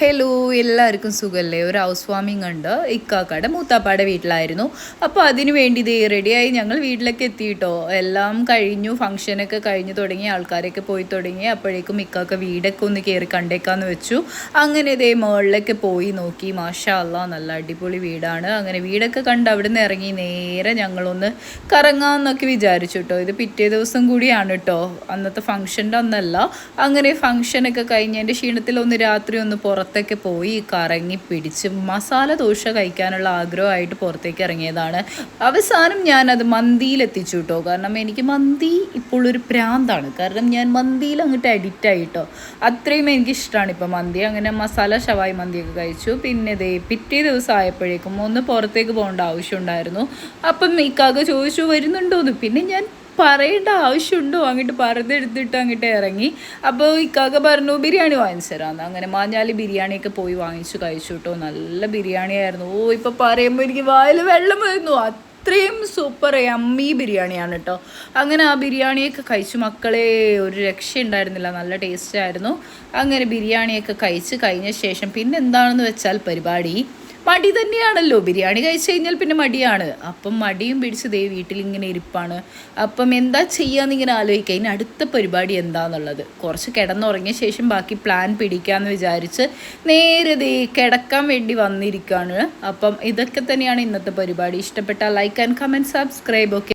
Hello, എല്ലാവർക്കും സുഖമല്ലേ? ഒരു ഹൗസ് വാമിംഗ് ഉണ്ട് ഇക്കാക്കയുടെ മൂത്താപ്പാടെ വീട്ടിലായിരുന്നു. അപ്പോൾ അതിന് വേണ്ടി ഇതേ റെഡിയായി ഞങ്ങൾ വീട്ടിലേക്ക് എത്തിയിട്ടോ. എല്ലാം കഴിഞ്ഞു, ഫംഗ്ഷനൊക്കെ കഴിഞ്ഞു തുടങ്ങി, ആൾക്കാരൊക്കെ പോയി തുടങ്ങി. അപ്പോഴേക്കും ഇക്കാക്ക വീടൊക്കെ ഒന്ന് കയറി കണ്ടേക്കാന്ന് വെച്ചു. അങ്ങനെ ഇതേ മുകളിലൊക്കെ പോയി നോക്കി. മാഷാ അല്ലാ, നല്ല അടിപൊളി വീടാണ്. അങ്ങനെ വീടൊക്കെ കണ്ട് അവിടെ നിന്ന് ഇറങ്ങി നേരെ ഞങ്ങളൊന്ന് കറങ്ങാമെന്നൊക്കെ വിചാരിച്ചു കേട്ടോ. ഇത് പിറ്റേ ദിവസം കൂടിയാണ് കേട്ടോ, അന്നത്തെ ഫംഗ്ഷൻ്റെ അന്നല്ല. അങ്ങനെ ഫംഗ്ഷനൊക്കെ കഴിഞ്ഞതിൻ്റെ ക്ഷീണത്തിൽ ഒന്ന് രാത്രി ഒന്ന് പുറത്തൊക്കെ പോയി കറങ്ങി പിടിച്ച് മസാല ദോശ കഴിക്കാനുള്ള ആഗ്രഹമായിട്ട് പുറത്തേക്ക് ഇറങ്ങിയതാണ്. അവസാനം ഞാനത് മന്തിയിലെത്തിച്ചു കേട്ടോ. കാരണം എനിക്ക് മന്തി ഇപ്പോൾ ഒരു പ്രാന്താണ്. കാരണം ഞാൻ മന്തിയിൽ അങ്ങോട്ട് അഡിക്റ്റ് ആയിട്ടോ. അത്രയും എനിക്കിഷ്ടമാണ് ഇപ്പോൾ മന്തി. അങ്ങനെ മസാല ഷവായി മന്തിയൊക്കെ കഴിച്ചു. പിന്നെ ദേ പിറ്റേ ദിവസം ആയപ്പോഴേക്കും ഒന്ന് പുറത്തേക്ക് പോകേണ്ട ആവശ്യമുണ്ടായിരുന്നു. അപ്പം ഇക്കാക്ക ചോദിച്ചു വരുന്നുണ്ടോയെന്ന്. പിന്നെ ഞാൻ പറയേണ്ട ആവശ്യമുണ്ടോ, അങ്ങോട്ട് പറഞ്ഞെടുത്തിട്ട് അങ്ങോട്ട് ഇറങ്ങി. അപ്പോൾ ഇക്കാക്ക പറഞ്ഞു ബിരിയാണി വാങ്ങിച്ചു തരാമെന്ന്. അങ്ങനെ മാഞ്ഞാലി ബിരിയാണിയൊക്കെ പോയി വാങ്ങിച്ചു കഴിച്ചു കേട്ടോ. നല്ല ബിരിയാണി ആയിരുന്നു. ഇപ്പോൾ പറയുമ്പോൾ എനിക്ക് വായിൽ വെള്ളം വരുന്നു. അത്രയും സൂപ്പർ യമ്മി ബിരിയാണിയാണ് കേട്ടോ. അങ്ങനെ ആ ബിരിയാണിയൊക്കെ കഴിച്ചു മക്കളെ, ഒരു രക്ഷ ഉണ്ടായിരുന്നില്ല, നല്ല ടേസ്റ്റ് ആയിരുന്നു. അങ്ങനെ ബിരിയാണിയൊക്കെ കഴിച്ച് കഴിഞ്ഞ ശേഷം പിന്നെ എന്താണെന്ന് വെച്ചാൽ പരിപാടി മടി തന്നെയാണല്ലോ. ബിരിയാണി കഴിച്ചു കഴിഞ്ഞാൽ പിന്നെ മടിയാണ്. അപ്പം മടിയും പിടിച്ച് ദേ വീട്ടിലിങ്ങനെ ഇരിപ്പാണ്. അപ്പം എന്താ ചെയ്യാന്നിങ്ങനെ ആലോചിക്കുക, ഇനി അടുത്ത പരിപാടി എന്താണെന്നുള്ളത്. കുറച്ച് കിടന്നുറങ്ങിയ ശേഷം ബാക്കി പ്ലാൻ പിടിക്കാമെന്ന് വിചാരിച്ച് നേരെ ദേ കിടക്കാൻ വേണ്ടി വന്നിരിക്കുകയാണ്. അപ്പം ഇതൊക്കെ തന്നെയാണ് ഇന്നത്തെ പരിപാടി. ഇഷ്ടപ്പെട്ടാൽ like and comment, subscribe. Okay.